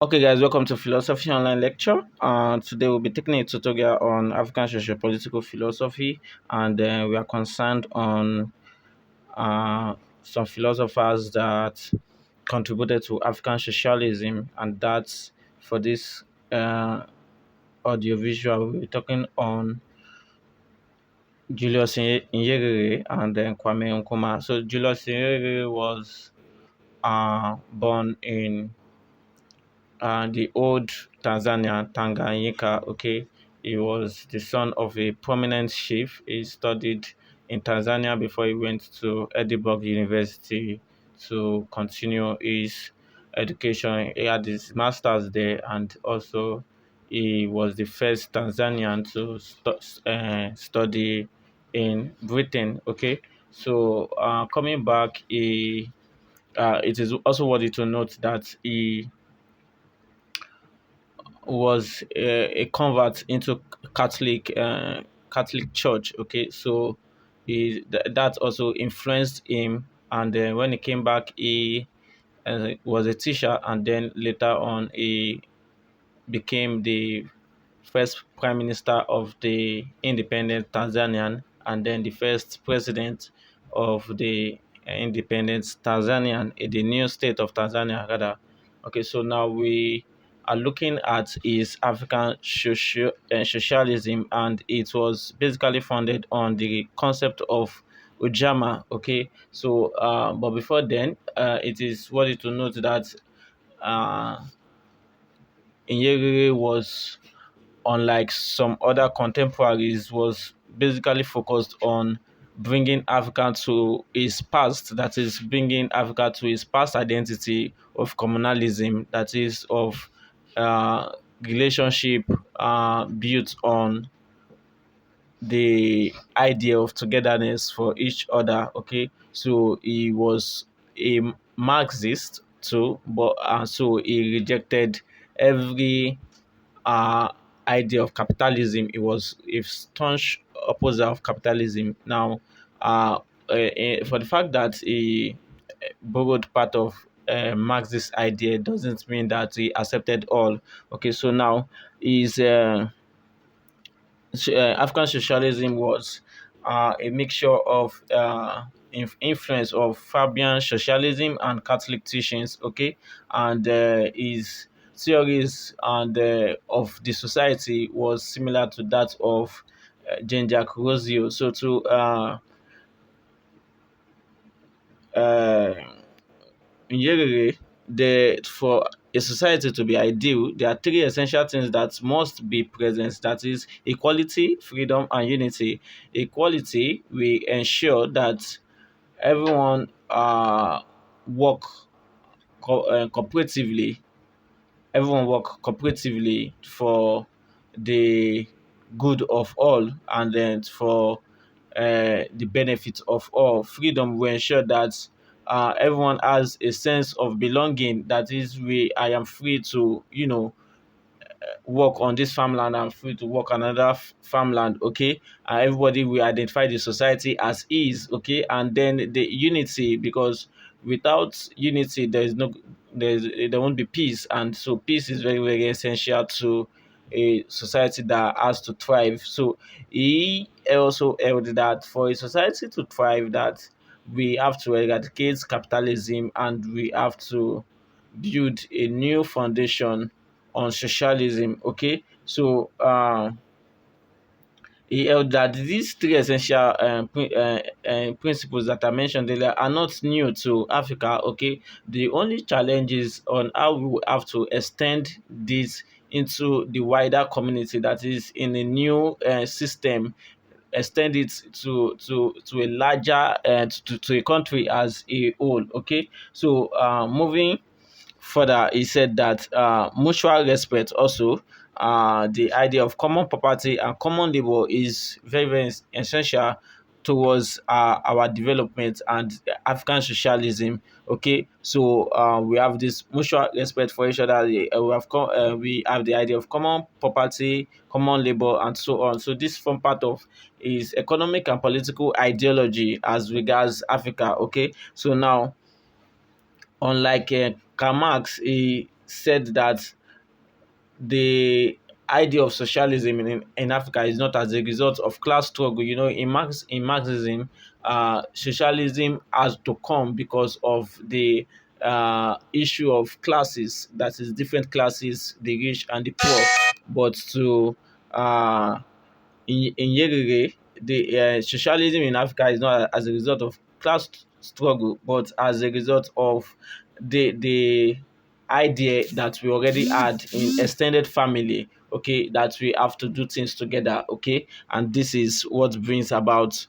Okay, guys, welcome to Philosophy Online Lecture. Today we'll be taking a tutorial on African socio-political philosophy, and we are concerned on some philosophers that contributed to African socialism, and that's for this uh, audiovisual. We'll be talking on Julius Nyerere and then Kwame Nkrumah. So Julius Nyerere was born in the old Tanzania, Tanganyika. Okay, he was the son of a prominent chief. He studied in Tanzania before he went to Edinburgh University to continue his education. He had his master's there, and also he was the first Tanzanian to study in Britain. Okay, so coming back, it is also worthy to note that he was a convert into Catholic Church. Okay, so that also influenced him, and then when he came back, he was a teacher, and then later on he became the first prime minister of the independent Tanzanian, and then the first president of the independent Tanzanian, the new state of Tanzania, rather. Okay, so now we are looking at his African socialism, and it was basically founded on the concept of Ujamaa. Okay, so but before then, it is worthy to note that uh, Nyerere was, unlike some other contemporaries, was basically focused on bringing Africa to its past, that is, bringing Africa to its past identity of communalism, that is, of relationship built on the idea of togetherness for each other. Okay, so he was a Marxist too, but so he rejected every uh, idea of capitalism. It was a staunch opposer of capitalism. Now, for the fact that he borrowed part of Marxist idea doesn't mean that he accepted all. Okay, so now is African socialism was a mixture of influence of Fabian socialism and Catholic teachings. Okay, and his theories and of the society was similar to that of Jean-Jacques Rousseau. So to uh, Nyerere, for a society to be ideal, there are three essential things that must be present. That is equality, freedom, and unity. Equality will ensure that everyone work cooperatively. Everyone work cooperatively for the good of all, and then for the benefit of all. Freedom will ensure that everyone has a sense of belonging. That is, I am free to, work on this farmland. I'm free to work on another farmland. Okay, everybody will identify the society as is. Okay, and then the unity, because without unity, there won't be peace, and so peace is very, very essential to a society that has to thrive. So he also held that for a society to thrive, that we have to eradicate capitalism, and we have to build a new foundation on socialism. Okay, so he held that these three essential principles that I mentioned earlier are not new to Africa. Okay, the only challenge is on how we will have to extend this into the wider community, that is in a new system, extend it to a larger to a country as a whole. Okay, so moving further, he said that mutual respect also, the idea of common property and common labor is very, very essential towards our development and African socialism. Okay, so we have this mutual respect for each other. We have the idea of common property, common labor, and so on. So this form part of is economic and political ideology as regards Africa. Okay, so now, unlike Karl Marx, he said that the idea of socialism in Africa is not as a result of class struggle. You know, in Marxism, socialism has to come because of the issue of classes, that is, different classes, the rich and the poor. But to uh, in Nyerere, the socialism in Africa is not as a result of class struggle, but as a result of the idea that we already had in extended family. Okay, that we have to do things together. Okay, and this is what brings about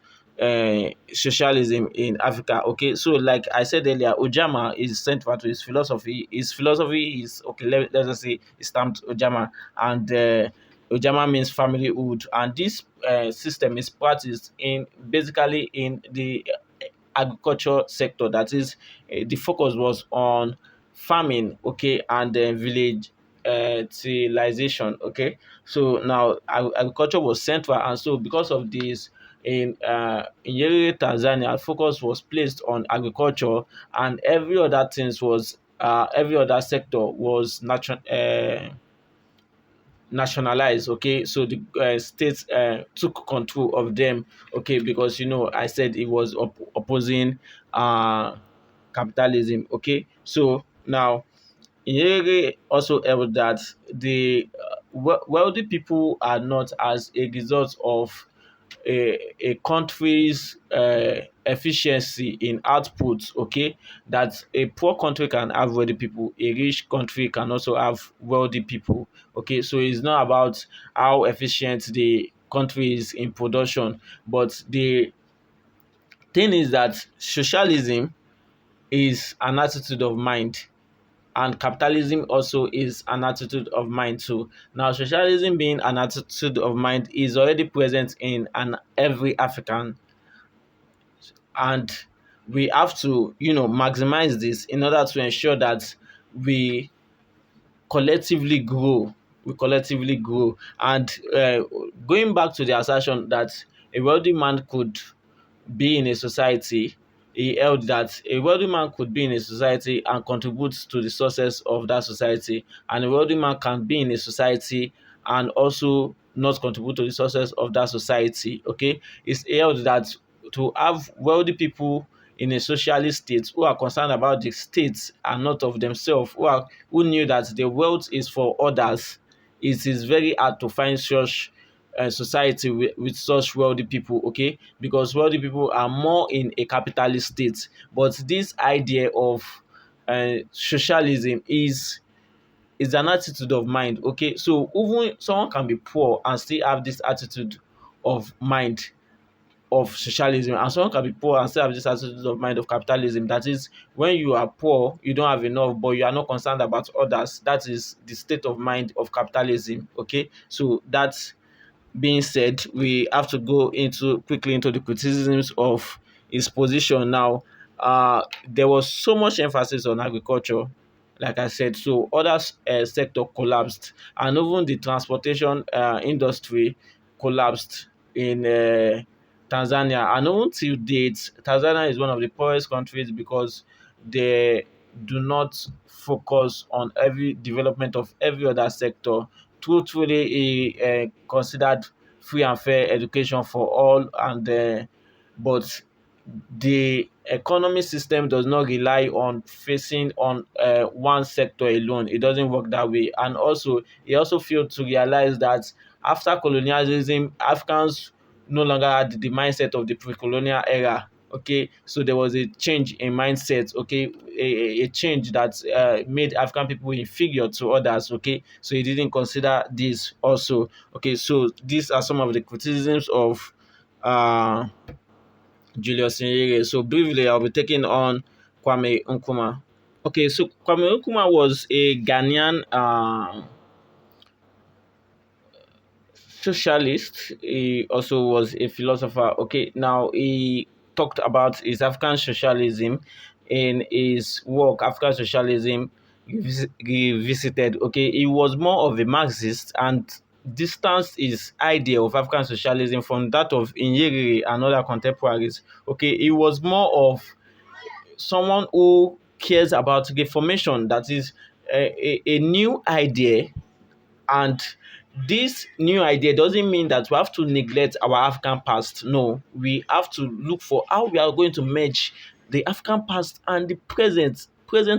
socialism in Africa. Okay, so like I said earlier, Ujamaa is central to his philosophy. His philosophy is okay. Let's just say it's stamped Ujamaa, and Ujamaa means familyhood, and this system is practiced in basically in the agriculture sector. That is, the focus was on farming, okay, and then village civilization, okay. So now agriculture was central, and so because of this, in Nyerere, Tanzania, focus was placed on agriculture, and every other sector was nationalized. Okay, so the states took control of them. Okay, because you know I said it was opposing uh capitalism. Okay, so now Nyerere also held that the wealthy people are not as a result of a country's efficiency in output. Okay, that a poor country can have wealthy people, a rich country can also have wealthy people. Okay, so it's not about how efficient the country is in production, but the thing is that socialism is an attitude of mind, and capitalism also is an attitude of mind too. Now, socialism being an attitude of mind is already present in every African, and we have to, you know, maximize this in order to ensure that we collectively grow. We collectively grow, and going back to the assertion that a wealthy man could be in a society, he held that a wealthy man could be in a society and contribute to the success of that society, and a wealthy man can be in a society and also not contribute to the success of that society. Okay, it's held that to have wealthy people in a socialist state who are concerned about the state and not of themselves, who knew that the wealth is for others, it is very hard to find such society with such wealthy people. Okay, because wealthy people are more in a capitalist state. But this idea of socialism is an attitude of mind. Okay, so even someone can be poor and still have this attitude of mind of socialism, and someone can be poor and still have this attitude of mind of capitalism. That is, when you are poor, you don't have enough, but you are not concerned about others. That is the state of mind of capitalism. Okay, so that's being said, we have to go into quickly into the criticisms of his position. Now, there was so much emphasis on agriculture, like I said, so other sector collapsed, and even the transportation industry collapsed in Tanzania. And even till date, Tanzania is one of the poorest countries because they do not focus on every development of every other sector. Truthfully, he considered free and fair education for all, and but the economy system does not rely on facing on one sector alone. It doesn't work that way. And also, he also failed to realize that after colonialism, Africans no longer had the mindset of the pre-colonial era. Okay, so there was a change in mindset. Okay, a change that made African people inferior to others. Okay, so he didn't consider this also. Okay, so these are some of the criticisms of uh Julius Nyerere. So briefly, I'll be taking on Kwame Nkrumah. Okay, so Kwame Nkrumah was a Ghanaian socialist. He also was a philosopher. Okay, now he talked about his African socialism in his work, African Socialism Revisited. Okay, he was more of a Marxist and distanced his idea of African socialism from that of Nyerere and other contemporaries. Okay, he was more of someone who cares about reformation, that is, a new idea, and this new idea doesn't mean that we have to neglect our African past. No, we have to look for how we are going to merge the African past and the present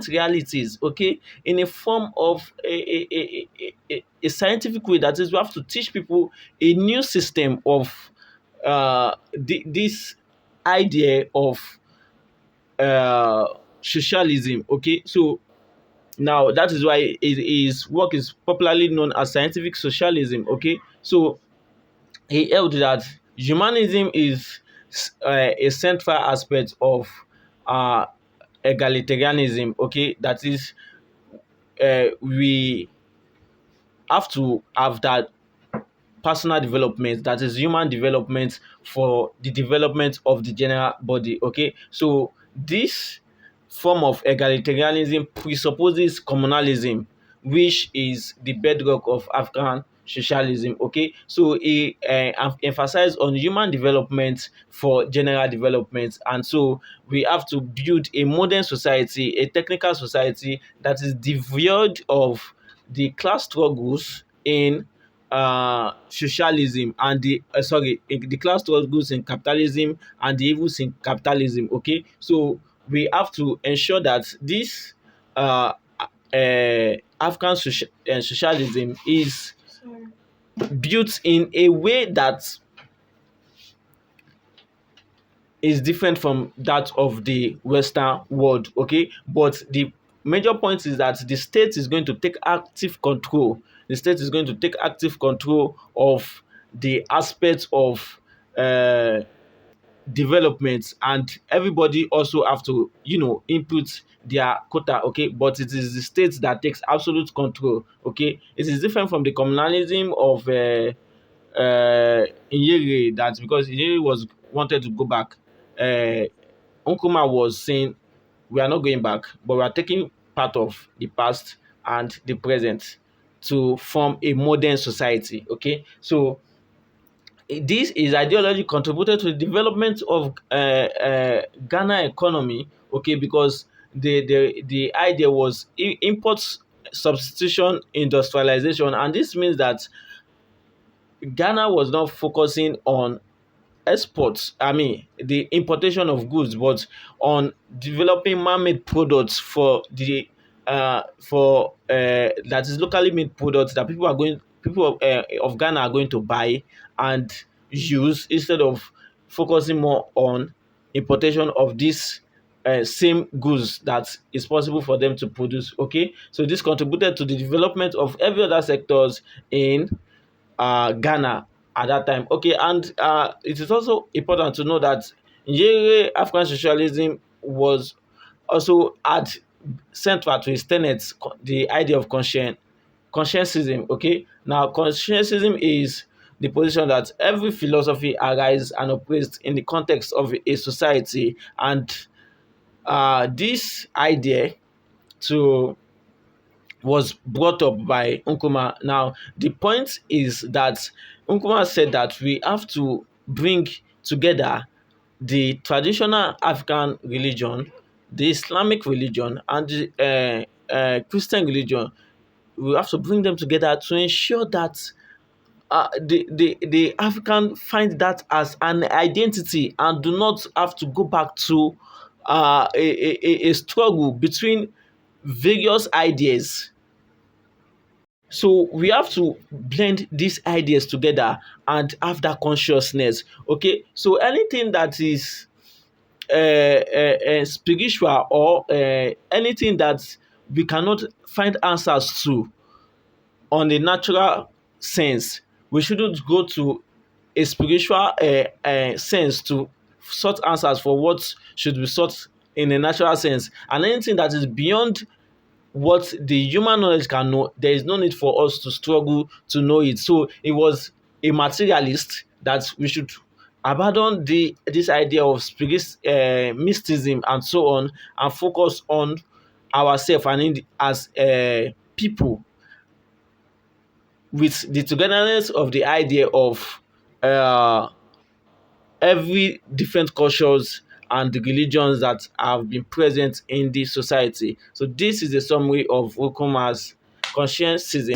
realities, okay, in a form of a scientific way. That is, we have to teach people a new system of this idea of uh, socialism. Okay, so now that is why his work is popularly known as scientific socialism. Okay, so he held that humanism is a central aspect of uh, egalitarianism. Okay, that is, we have to have that personal development, that is human development, for the development of the general body. Okay, so this form of egalitarianism presupposes communalism, which is the bedrock of African socialism. Okay, so it emphasized on human development for general development, and so we have to build a modern society, a technical society that is devoid of the class struggles in socialism, and the class struggles in capitalism and the evils in capitalism. Okay, so we have to ensure that this uh, African socialism is built in a way that is different from that of the Western world. Okay, but the major point is that the state is going to take active control. The state is going to take active control of the aspects of uh, development, and everybody also have to, input their quota. Okay, but it is the state that takes absolute control. Okay, it is different from the communalism of Nyerere, that because Nyerere was wanted to go back, uh, Nkrumah was saying we are not going back, but we are taking part of the past and the present to form a modern society. Okay, so this is ideology contributed to the development of Ghana economy. Okay, because the idea was import substitution industrialization, and this means that Ghana was not focusing on exports, I mean the importation of goods, but on developing man-made products for the that is locally made products that people of Ghana are going to buy and use, instead of focusing more on importation of this same goods that is possible for them to produce. Okay, so this contributed to the development of every other sectors in Ghana at that time. Okay, and it is also important to know that Nyerere African socialism was also at central to his tenets, the idea of consciencism. Okay, now consciencism is the position that every philosophy arises and operates in the context of a society, and this idea to was brought up by Nkrumah. Now, the point is that Nkrumah said that we have to bring together the traditional African religion, the Islamic religion, and the Christian religion. We have to bring them together to ensure that the African find that as an identity and do not have to go back to a struggle between various ideas. So we have to blend these ideas together and have that consciousness. Okay, so anything that is spiritual, or anything that we cannot find answers to on a natural sense, we shouldn't go to a spiritual sense to sort answers for what should be sought in a natural sense. And anything that is beyond what the human knowledge can know, there is no need for us to struggle to know it. So it was a materialist that we should abandon this idea of spirit, mysticism, and so on, and focus on ourselves and as people, with the togetherness of the idea of uh, every different cultures and the religions that have been present in the society. So this is a summary of Nkrumah's Consciencism.